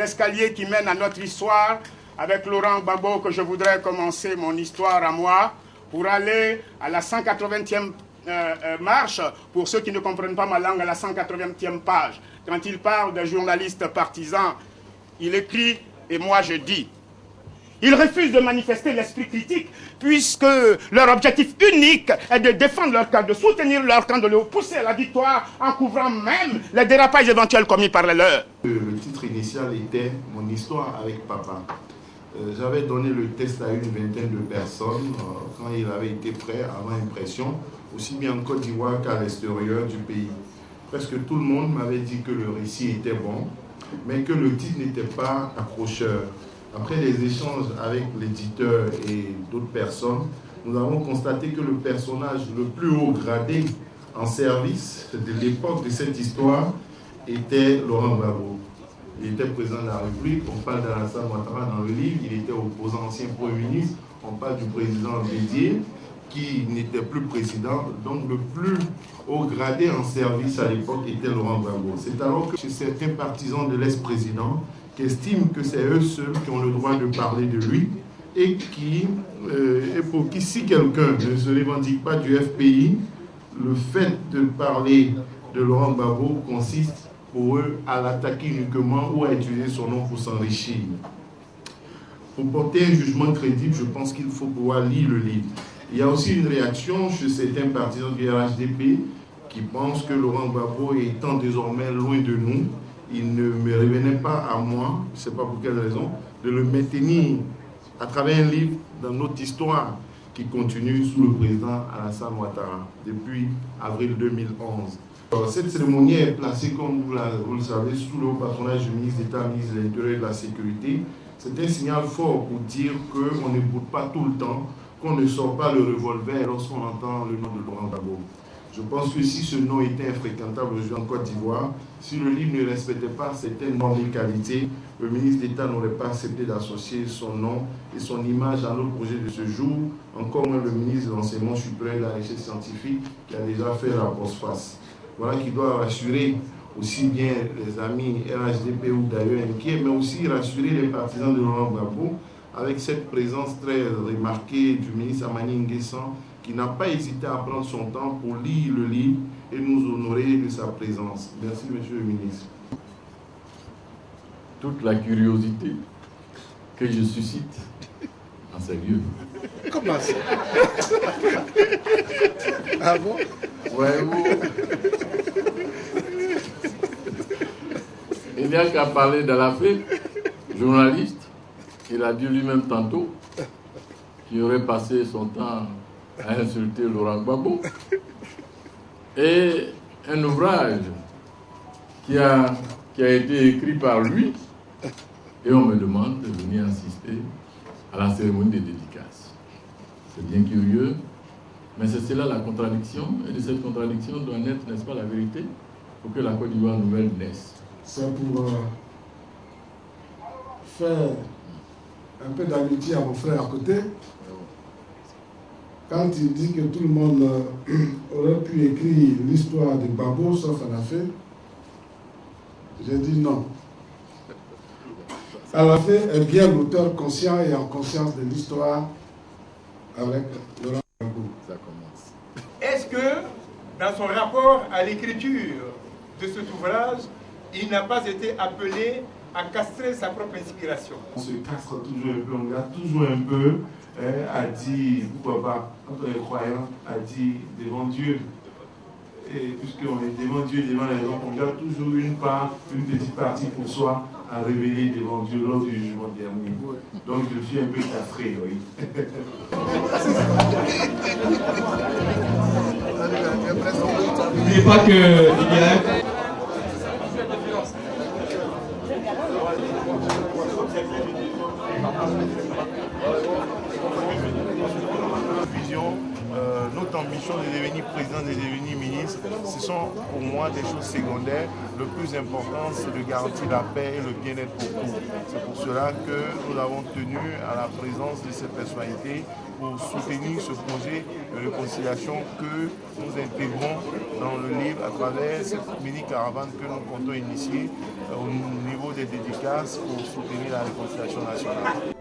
l'escalier qui mène à notre histoire, avec Laurent Gbagbo, que je voudrais commencer mon histoire à moi, pour aller à la 180e marche, pour ceux qui ne comprennent pas ma langue, à la 180e page. Quand il parle d'un journaliste partisan, il écrit, et moi je dis, ils refusent de manifester l'esprit critique, puisque leur objectif unique est de défendre leur camp, de soutenir leur camp, de le pousser à la victoire, en couvrant même les dérapages éventuels commis par les leurs. Le titre initial était « Mon histoire avec papa ». J'avais donné le test à une vingtaine de personnes quand il avait été prêt avant impression, aussi bien en Côte d'Ivoire qu'à l'extérieur du pays. Presque tout le monde m'avait dit que le récit était bon, mais que le titre n'était pas accrocheur. Après les échanges avec l'éditeur et d'autres personnes, nous avons constaté que le personnage le plus haut gradé en service de l'époque de cette histoire était Laurent Gbagbo. Il était président de la République, on parle d'Alassane Ouattara dans le livre, il était opposant ancien Premier ministre, on parle du président Bédié, qui n'était plus président, donc le plus haut gradé en service à l'époque était Laurent Gbagbo. C'est alors que chez certains partisans de l'ex-président, qui estiment que c'est eux seuls qui ont le droit de parler de lui, et pour qui, si quelqu'un ne se revendique pas du FPI, le fait de parler de Laurent Gbagbo consiste pour eux à l'attaquer uniquement ou à utiliser son nom pour s'enrichir. Pour porter un jugement crédible, je pense qu'il faut pouvoir lire le livre. Il y a aussi une réaction chez certains partisans du RHDP qui pensent que Laurent Gbagbo étant désormais loin de nous, il ne me revenait pas à moi, je ne sais pas pour quelle raison, de le maintenir à travers un livre dans notre histoire qui continue sous le président Alassane Ouattara depuis avril 2011. Cette cérémonie est placée, comme vous le savez, sous le haut patronage du ministre d'État, ministre de l'Intérieur et de la Sécurité. C'est un signal fort pour dire qu'on n'écoute pas tout le temps, qu'on ne sort pas le revolver lorsqu'on entend le nom de Laurent Gbagbo. Je pense que si ce nom était infréquentable aujourd'hui en Côte d'Ivoire, si le livre ne respectait pas certaines normes et qualités, le ministre d'État n'aurait pas accepté d'associer son nom et son image à notre projet de ce jour, encore moins le ministre de l'Enseignement supérieur et de la recherche scientifique qui a déjà fait la postface. Voilà qui doit rassurer aussi bien les amis RHDP ou d'ailleurs inquiets, mais aussi rassurer les partisans de Laurent Gbagbo avec cette présence très remarquée du ministre Amani Nguessan qui n'a pas hésité à prendre son temps pour lire le livre et nous honorer de sa présence. Merci, monsieur le ministre. Toute la curiosité que je suscite en ces lieux. Comment ça? Ah bon? Ouais, bon. Il n'y a qu'à parler de l'Afrique, journaliste, il a dit lui-même tantôt qu'il aurait passé son temps à insulter Laurent Gbagbo. Et un ouvrage qui a été écrit par lui, et on me demande de venir assister à la cérémonie de dédicace. C'est bien curieux, mais c'est cela la contradiction, et de cette contradiction doit naître, n'est-ce pas, la vérité, pour que la Côte d'Ivoire nouvelle naisse. C'est pour faire un peu d'amitié à mon frère à côté. Quand il dit que tout le monde aurait pu écrire l'histoire de Gbagbo sauf Alafé, j'ai dit non. Alafé est bien l'auteur conscient et en conscience de l'histoire avec Laurent Gbagbo. Ça commence. Est-ce que, dans son rapport à l'écriture de cet ouvrage, il n'a pas été appelé à castrer sa propre inspiration? On se castre toujours un peu, on garde toujours un peu, a dit, pourquoi pas, quand on est croyant, a dit devant Dieu. Et puisqu'on est devant Dieu, devant les gens, on garde toujours une part, une petite partie pour soi à révéler devant Dieu lors du jugement dernier. Donc je suis un peu castré, oui. N'oubliez pas qu'il y a... Vision, notre ambition de devenir président, de devenir ministre, ce sont pour moi des choses secondaires. Le plus important, c'est de garantir la paix et le bien-être pour tous. C'est pour cela que nous avons tenu à la présence de cette personnalité pour soutenir ce projet de réconciliation que nous intégrons dans le livre à travers cette mini-caravane que nous comptons initier au niveau des dédicaces pour soutenir la réconciliation nationale.